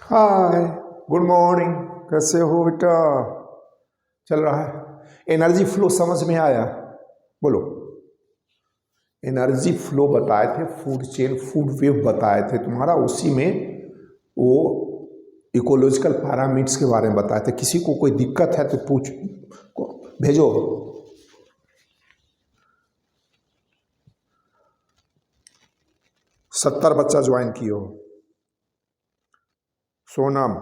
हाय, good morning. कैसे हो बेटा? चल रहा है। एनर्जी फ्लो समझ में आया? बोलो। एनर्जी फ्लो बताए थे, फूड चेन, फूड वेव बताए थे तुम्हारा, उसी में वो इकोलॉजिकल पैरामीटर्स के बारे में बताए थे। किसी को कोई दिक्कत है तो पूछ, भेजो। सत्तर बच्चा ज्वाइन किए हो। सोनम,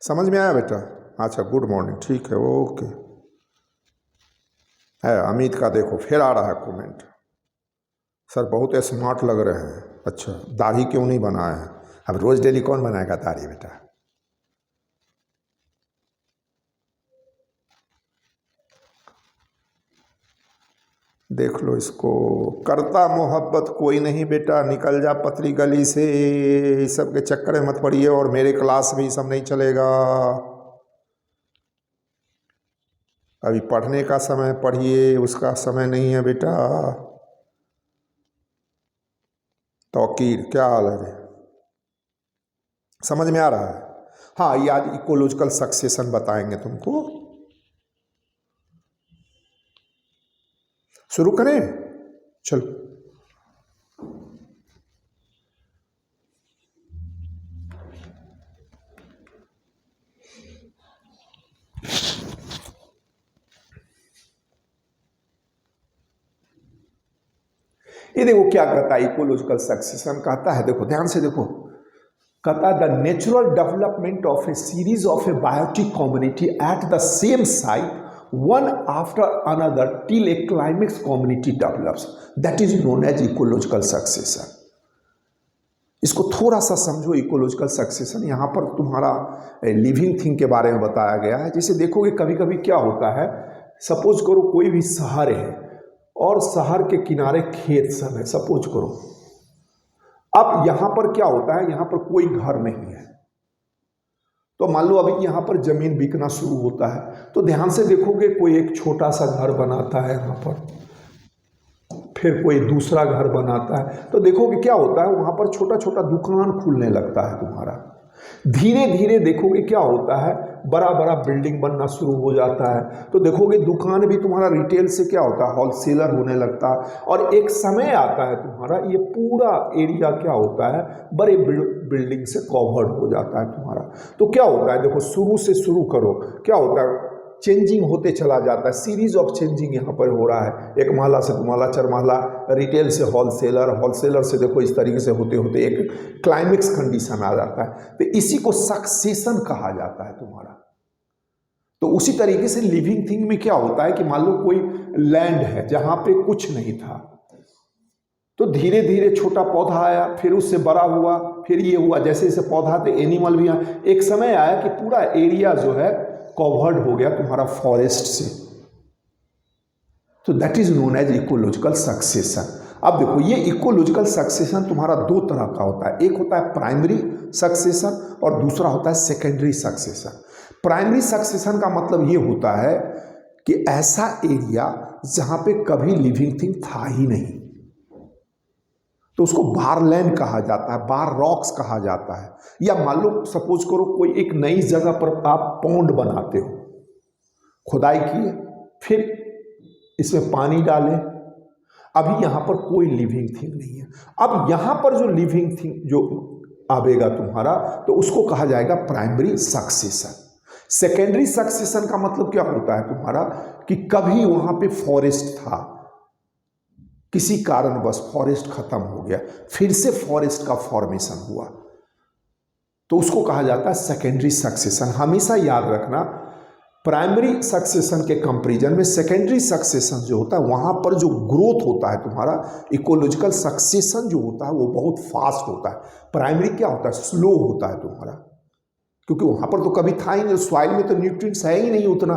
समझ में आया बेटा? अच्छा, गुड मॉर्निंग, ठीक है, ओके। है अमित का, देखो फिर आ रहा है कमेंट। सर बहुत स्मार्ट लग रहे हैं। अच्छा, दाढ़ी क्यों नहीं बनाए हैं? अब रोज डेली कौन बनाएगा दाढ़ी बेटा? देख लो इसको। करता मोहब्बत कोई नहीं बेटा, निकल जा पतली गली से। इस सब के चक्कर में मत पड़िए, और मेरे क्लास में ये सब नहीं चलेगा। अभी पढ़ने का समय पढ़िए, उसका समय नहीं है बेटा। तौकीर, क्या हाल है? समझ में आ रहा है? हाँ, ये आज इकोलॉजिकल सक्सेशन बताएंगे तुमको। शुरू करें? चलो। ये देखो क्या कहता है इकोलॉजिकल सक्सेशन। कहता है, देखो ध्यान से देखो, कहता है the natural development of a series of a biotic community at the same site one after another till a climax community develops, that is known as ecological succession. इसको थोड़ा सा समझो। इकोलॉजिकल सक्सेशन यहाँ पर तुम्हारा लिविंग थिंग के बारे में बताया गया है। जैसे देखोगे कभी कभी क्या होता है, सपोज करो कोई भी शहर है और शहर के किनारे खेत सब है, सपोज करो। अब यहां पर क्या होता है, यहां पर कोई घर नहीं है, तो मान लो अभी यहां पर जमीन बिकना शुरू होता है, तो ध्यान से देखोगे कोई एक छोटा सा घर बनाता है यहां पर, फिर कोई दूसरा घर बनाता है, तो देखोगे क्या होता है, वहां पर छोटा छोटा दुकान खुलने लगता है तुम्हारा। धीरे धीरे देखोगे क्या होता है, बड़ा बड़ा बिल्डिंग बनना शुरू हो जाता है, तो देखोगे दुकान भी तुम्हारा रिटेल से क्या होता है, होलसेलर होने लगता है। और एक समय आता है तुम्हारा ये पूरा एरिया क्या होता है, बड़े बिल्डिंग से कवर्ड हो जाता है तुम्हारा। तो क्या होता है, देखो शुरू से शुरू करो, क्या होता है, चेंजिंग होते चला जाता है, सीरीज ऑफ चेंजिंग यहाँ पर हो रहा है। एक महला से दुमहला, चरमहला, रिटेल से होलसेलर, होलसेलर से देखो इस तरीके से होते होते एक क्लाइमेक्स कंडीशन आ जाता है। तो इसी को सक्सेशन कहा जाता है तुम्हारा। तो उसी तरीके से लिविंग थिंग में क्या होता है कि मान लो कोई लैंड है जहां पे कुछ नहीं था, तो धीरे धीरे छोटा पौधा आया, फिर उससे बड़ा हुआ, फिर ये हुआ, जैसे जैसे पौधा थे एनिमल भी आया। एक समय आया कि पूरा एरिया जो है कवर्ड हो गया तुम्हारा फॉरेस्ट से। तो that is known as ecological succession. अब देखो ये इकोलॉजिकल सक्सेशन तुम्हारा दो तरह का होता है, एक होता है प्राइमरी सक्सेशन और दूसरा होता है सेकेंडरी सक्सेशन। प्राइमरी सक्सेशन का मतलब ये होता है कि ऐसा एरिया जहां पे कभी लिविंग थिंग था ही नहीं, तो उसको बार लैंड कहा जाता है, बार रॉक्स कहा जाता है। या मान लो सपोज करो कोई एक नई जगह पर आप पौंड बनाते हो, खुदाई किए, फिर इसमें पानी डाले, अभी यहां पर कोई लिविंग थिंग नहीं है। अब यहां पर जो लिविंग थिंग जो आवेगा तुम्हारा, तो उसको कहा जाएगा प्राइमरी सक्सेशन। सेकेंडरी सक्सेशन का मतलब क्या होता है तुम्हारा, कि कभी वहां पे फॉरेस्ट था, किसी कारणवश फॉरेस्ट खत्म हो गया, फिर से फॉरेस्ट का फॉर्मेशन हुआ, तो उसको कहा जाता है सेकेंडरी सक्सेशन। हमेशा याद रखना, प्राइमरी सक्सेशन के कंपैरिजन में सेकेंडरी सक्सेशन जो होता है वहां पर जो ग्रोथ होता है तुम्हारा, इकोलॉजिकल सक्सेशन जो होता है वो बहुत फास्ट होता है। प्राइमरी क्या होता है, स्लो होता है तुम्हारा, क्योंकि वहां पर तो कभी था ही नहीं, सॉइल में तो न्यूट्रिएंट्स है ही नहीं उतना,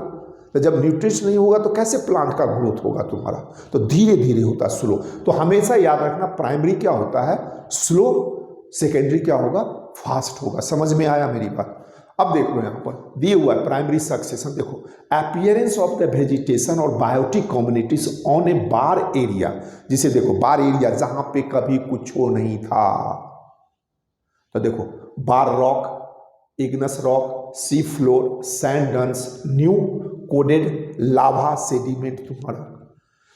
तो जब न्यूट्रिएंट्स नहीं होगा तो कैसे प्लांट का ग्रोथ होगा तुम्हारा, तो धीरे धीरे होता है, स्लो। तो हमेशा याद रखना, प्राइमरी क्या होता है, स्लो, सेकेंडरी क्या होगा, फास्ट होगा। समझ में आया मेरी बात? अब देख लो यहां पर दिए हुआ है प्राइमरी सक्सेशन, देखो अपीयरेंस ऑफ द वेजिटेशन और biotic communities on a bare area, जिसे देखो बार एरिया जहां पे कभी कुछ नहीं था, तो देखो bare rock, igneous rock, sea floor, sand dunes, new coded lava sediment तुम्हारा।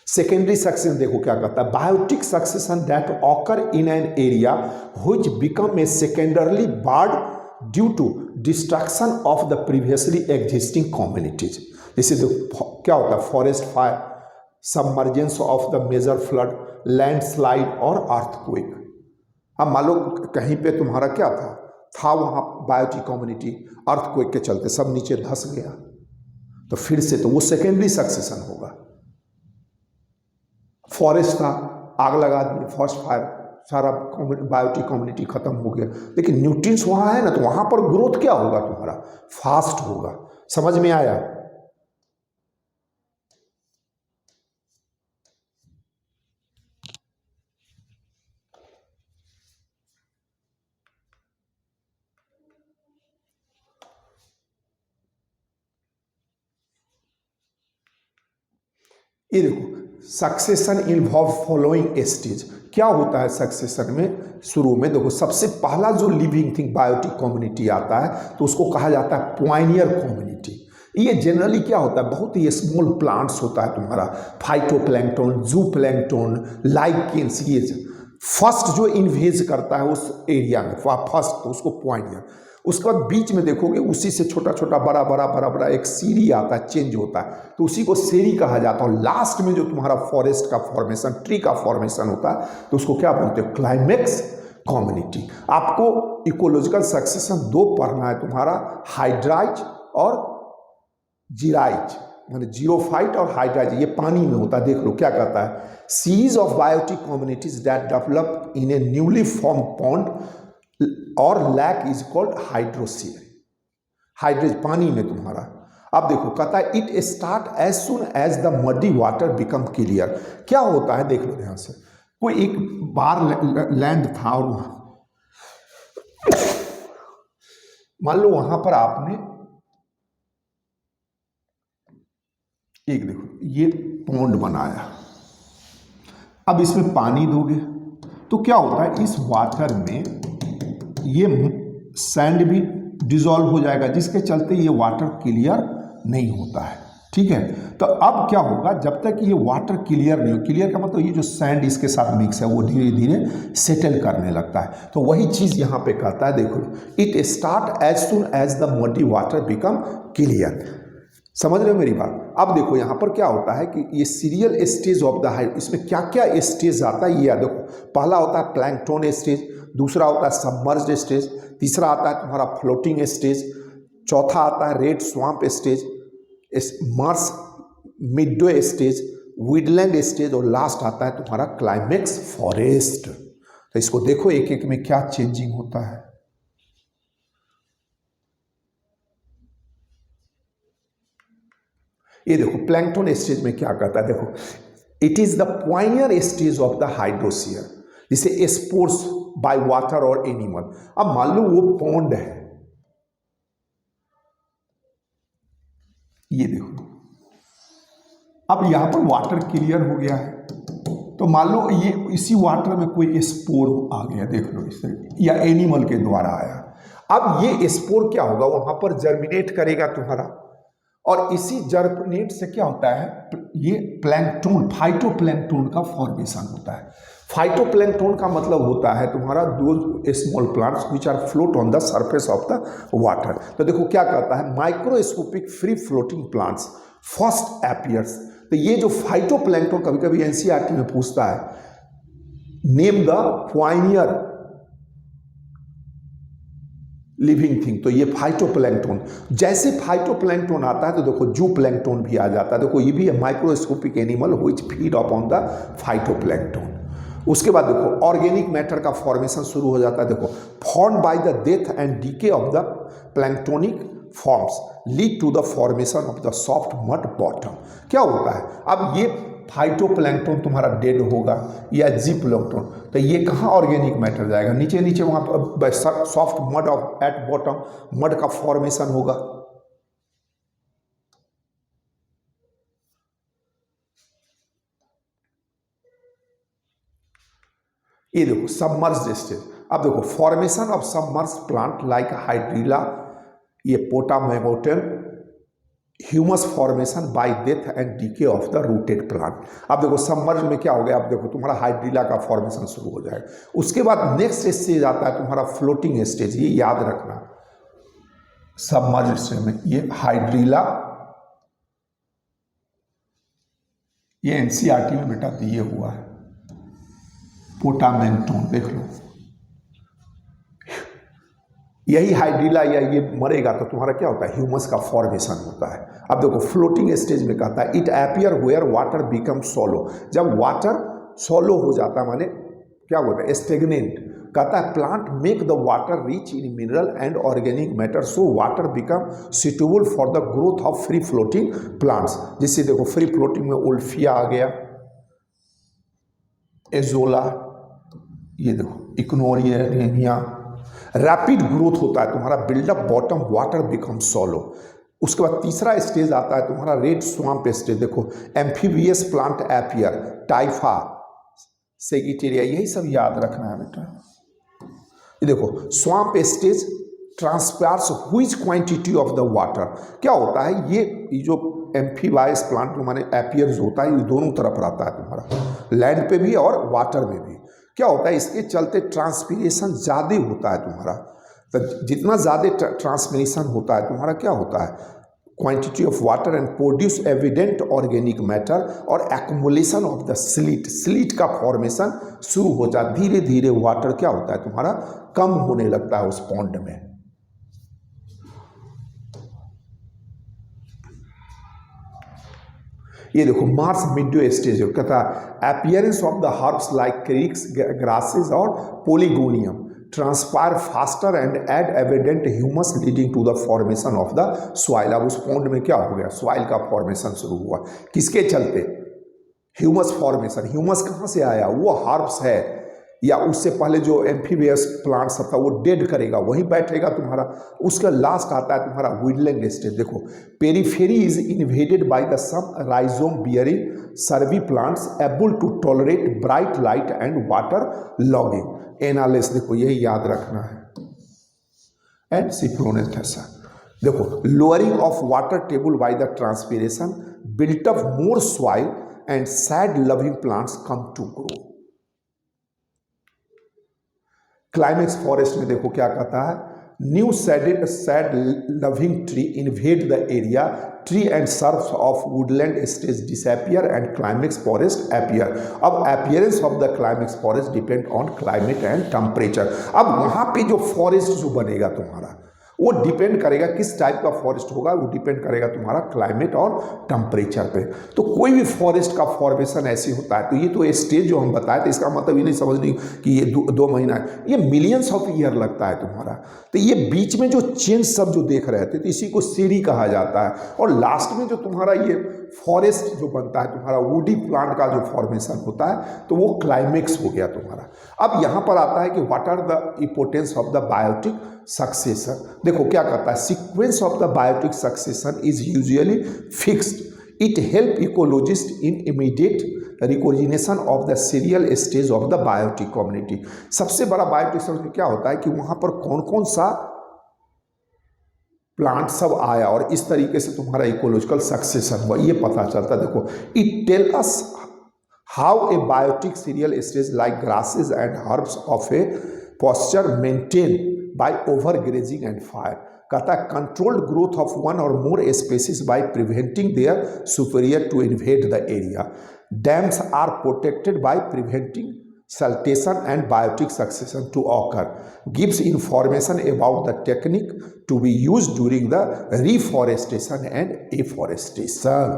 सेकेंडरी सक्सेशन देखो क्या कहता है, biotic succession that occur in an area which become a secondarily bared due to destruction of the previously existing communities. जैसे क्या होता है, forest fire, submergence of the major flood, landslide और अर्थक्वेक। अब मान लो कहीं पे तुम्हारा क्या था वहाँ बायोटिक कम्युनिटी, अर्थक्वेक के चलते सब नीचे धंस गया, तो फिर से तो वो सेकेंडरी सक्सेशन होगा। फॉरेस्ट था, आग लगा दिए, फॉरेस्ट फायर, सारा बायोटिक कम्युनिटी खत्म हो गया, लेकिन न्यूट्रिएंट्स वहाँ है ना, तो वहाँ पर ग्रोथ क्या होगा तुम्हारा, फास्ट होगा। समझ में आया? ये देखो, सक्सेशन इन्वॉल्व फॉलोइंग स्टेज। क्या होता है सक्सेशन में? शुरू में देखो, सबसे पहला जो लिविंग थिंग बायोटिक कम्युनिटी आता है तो उसको कहा जाता है पॉइनियर कम्युनिटी। ये जनरली क्या होता है, बहुत ही स्मॉल प्लांट्स होता है तुम्हारा, फाइटोप्लैंक्टन, जूप्लैंक्टन, लाइकेंस, ये फर्स्ट जो इन्वेज करता है उस एरिया में, फर्स्ट तो उसको पॉइनियर। उसके बाद बीच में देखोगे उसी से छोटा छोटा बड़ा बड़ा बड़ा बड़ा एक सीरी आता है, चेंज होता है, तो उसी को सेरी कहा जाता है। और लास्ट में जो तुम्हारा फॉरेस्ट का फॉर्मेशन, ट्री का फॉर्मेशन होता है, तो उसको क्या बोलते हो, क्लाइमेक्स कम्युनिटी। आपको इकोलॉजिकल सक्सेशन दो पढ़ना है तुम्हारा, हाइड्राइज और जीराइज, माने जीरोफाइट और हाइड्राइज। ये पानी में होता है, देख लो क्या कहता है, series of biotic communities that develop in a newly form pond और lake is called hydrosere. Hydrosere पानी में तुम्हारा। अब देखो कहता है it start as soon as the muddy water become clear. क्या होता है देख लो ध्यान से, कोई एक बार लैंड था और मान लो वहां पर आपने एक देखो ये पॉन्ड बनाया, अब इसमें पानी दोगे तो क्या होता है, इस वाटर में ये सैंड भी डिसॉल्व हो जाएगा, जिसके चलते ये वाटर क्लियर नहीं होता है। ठीक है, तो अब क्या होगा, जब तक ये वाटर क्लियर नहीं हो, क्लियर का मतलब ये जो सैंड इसके साथ मिक्स है वो धीरे धीरे सेटल करने लगता है। तो वही चीज यहाँ पे कहता है, देखो it start as soon as the muddy water become clear. समझ रहे हो मेरी बात? अब देखो यहाँ पर क्या होता है कि ये serial stage of the hide, इसमें क्या क्या स्टेज आता है ये देखो। पहला होता है प्लैंकटन स्टेज, दूसरा होता है सबमर्ज्ड स्टेज, तीसरा आता है तुम्हारा फ्लोटिंग स्टेज, चौथा आता है red swamp stage, Mars Midway stage, Woodland stage, और लास्ट आता है तुम्हारा क्लाइमेक्स फॉरेस्ट। तो इसको देखो एक एक में क्या चेंजिंग होता है। ये देखो प्लैंकटन स्टेज में क्या कहता है, देखो it is the pioneer stage of the hydrosere, जिसे स्पोर्स बाय वाटर और एनिमल। अब मान लो वो पॉन्ड है, ये देखो अब यहां पर वाटर क्लियर हो गया है, तो मान लो ये इसी वाटर में कोई स्पोर आ गया, देख लो इस तरह, या एनिमल के द्वारा आया। अब ये स्पोर क्या होगा, वहां पर जर्मिनेट करेगा तुम्हारा, और इसी जर्मिनेट से क्या होता है, ये प्लैंकटन, फाइटोप्लैंकटन का फॉर्मेशन होता है। फाइटोप्लैंकटन का मतलब होता है तुम्हारा दो small plants which are float on the surface of the water. तो देखो क्या कहता है, microscopic free floating plants first appears. तो ये जो फाइटोप्लैंकटन, कभी कभी एनसीईआरटी में पूछता है, name the Pioneer living thing, तो ये फाइटोप्लैंकटन। जैसे फाइटोप्लैंकटन आता है तो देखो जू प्लैंकटन भी आ जाता है, देखो ये भी है microscopic animal which feed upon the phytoplankton. उसके बाद देखो ऑर्गेनिक मैटर का फॉर्मेशन शुरू हो जाता है, देखो form by the death and decay of the planktonic forms lead to the formation of the soft mud bottom. क्या होता है, अब ये फाइटोप्लैंकटन तुम्हारा डेड होगा या जी प्लैंकटन, तो ये कहाँ ऑर्गेनिक मैटर जाएगा, नीचे नीचे वहाँ पर soft mud of at bottom, mud का फॉर्मेशन होगा। ये देखो सबमर्ज्ड स्टेज, अब देखो formation of submerge plant like hydrilla, ये potamogeton, humus formation by death and decay of the rooted plant. अब देखो सबमर्ज में क्या हो गया, अब देखो तुम्हारा हाइड्रीला का फॉर्मेशन शुरू हो जाएगा। उसके बाद नेक्स्ट स्टेज आता है तुम्हारा फ्लोटिंग स्टेज, ये याद रखना। सबमर्ज स्टेज में ये हाइड्रीला, ये एनसीईआरटी में बेटा दिए हुआ है, पोटामेंटोन देख लो, यही हाइड्रीला या ये मरेगा तो तुम्हारा क्या होता है, ह्यूमस का फॉर्मेशन होता है। अब देखो फ्लोटिंग स्टेज में कहता है it appear where water become shallow, जब वाटर सॉलो हो जाता है माने क्या होता है, स्टेगनेंट, कहता है plant make the water rich in mineral and organic matter so water become suitable for the growth of free floating plants. जिससे देखो फ्री फ्लोटिंग में ओल्फिया आ गया, एजोला, ये देखो इग्नोरिया, रैपिड ग्रोथ होता है तुम्हारा, build up bottom water become shallow. उसके बाद तीसरा स्टेज आता है तुम्हारा रेड स्वाम्प स्टेज, देखो amphibious plant appear, typha, sagittaria, यही सब याद रखना है बेटा। ये देखो swamp stage transpires which quantity of the water, क्या होता है ये जो एम्फीबायस प्लांट माने एपियर्स होता है, ये दोनों तरफ रहता है तुम्हारा, लैंड पे भी और वाटर में भी। क्या होता है इसके चलते ट्रांसपीरेशन ज़्यादा होता है तुम्हारा, तो जितना ज़्यादा ट्रांसपीरेशन होता है तुम्हारा क्या होता है, quantity of water and produce evident organic matter और accumulation of the silt, silt का फॉर्मेशन शुरू हो जाता, धीरे धीरे वाटर क्या होता है तुम्हारा कम होने लगता है उस पॉन्ड में। ये देखो मार्स मिडवे स्टेज है, कहता है appearance of the herbs like creeks, grasses और polygonum transpire faster and add evident humus leading to the formation of the soil. अब उस पॉन्ड में क्या हो गया, सॉइल का फॉर्मेशन शुरू हुआ, किसके चलते, ह्यूमस फॉर्मेशन। ह्यूमस कहाँ से आया, वो हर्ब्स है या उससे पहले जो एम्फीबियस प्लांट्स था वो डेड करेगा, वही बैठेगा तुम्हारा। उसका लास्ट आता है तुम्हारा वुडलैंड स्टेज, देखो periphery is invaded by the some rhizome bearing survey plants able to tolerate bright light and water logging. Analysis देखो यही याद रखना है, एंड सिप्रोनेथेसा देखो lowering of water table by the transpiration built up more soil and shade loving plants come to grow. Climax forest में देखो क्या कहता है, new shade loving tree invade the area, tree and shrubs of Woodland stage disappear and climax forest appear. अब appearance of the climax forest depend on climate and temperature. अब वहां पे जो फॉरेस्ट जो बनेगा तुम्हारा वो डिपेंड करेगा किस टाइप का फॉरेस्ट होगा, वो डिपेंड करेगा तुम्हारा क्लाइमेट और टेम्परेचर पे। तो कोई भी फॉरेस्ट का फॉर्मेशन ऐसे होता है, तो ये तो स्टेज जो हम बताए थे इसका मतलब ये नहीं समझनी कि ये दो महीना है, ये मिलियंस ऑफ ईयर लगता है तुम्हारा। तो ये बीच में जो चेंज सब जो देख रहे थे तो इसी को सीरी कहा जाता है, और लास्ट में जो तुम्हारा ये फॉरेस्ट जो बनता है तुम्हारा वुडी प्लांट का जो फॉर्मेशन होता है तो वो क्लाइमेक्स हो गया तुम्हारा। अब यहाँ पर आता है कि what are the importance of the biotic succession. देखो क्या कहता है, sequence of the biotic succession is usually fixed, it help ecologist in immediate recognition of the serial stage of the biotic community. सबसे बड़ा बायोटिक सक्सेशन क्या होता है कि वहाँ पर कौन कौन सा प्लांट सब आया और इस तरीके से तुम्हारा इकोलॉजिकल सक्सेशन हुआ, ये पता चलता। देखो it tell us how a biotic seral stage like grasses and herbs of a posture maintained by overgrazing and fire। कहता है कंट्रोल्ड ग्रोथ ऑफ वन और more species by preventing their superior to invade the area. Dams are protected by preventing saltation and biotic succession to occur, gives information about the technique to be used during the reforestation and afforestation।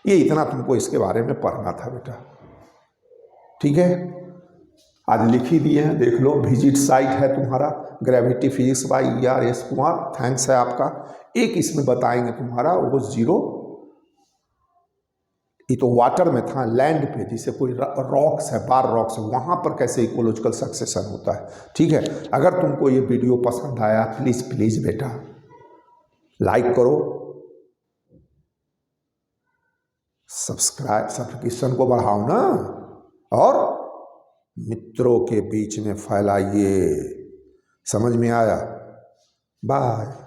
ये इतना तुमको इसके बारे में पढ़ना था बेटा, ठीक है। आज लिख ही दिए हैं, देख लो। विजिट साइट है तुम्हारा gravity physics bye ERS Kumar, thanks है आपका। एक इसमें बताएंगे तुम्हारा वो जीरो, ये तो वाटर में था, लैंड पे जैसे कोई रॉक्स है, बार रॉक्स है, वहाँ पर कैसे इकोलॉजिकल सक्सेशन होता है, ठीक है। अगर तुमको ये वीडियो पसंद आया प्लीज़ प्लीज़ बेटा लाइक करो, सब्सक्रिप्शन को बढ़ाओ ना। और मित्रों के बीच में फैलाइए। समझ में आया? बाय।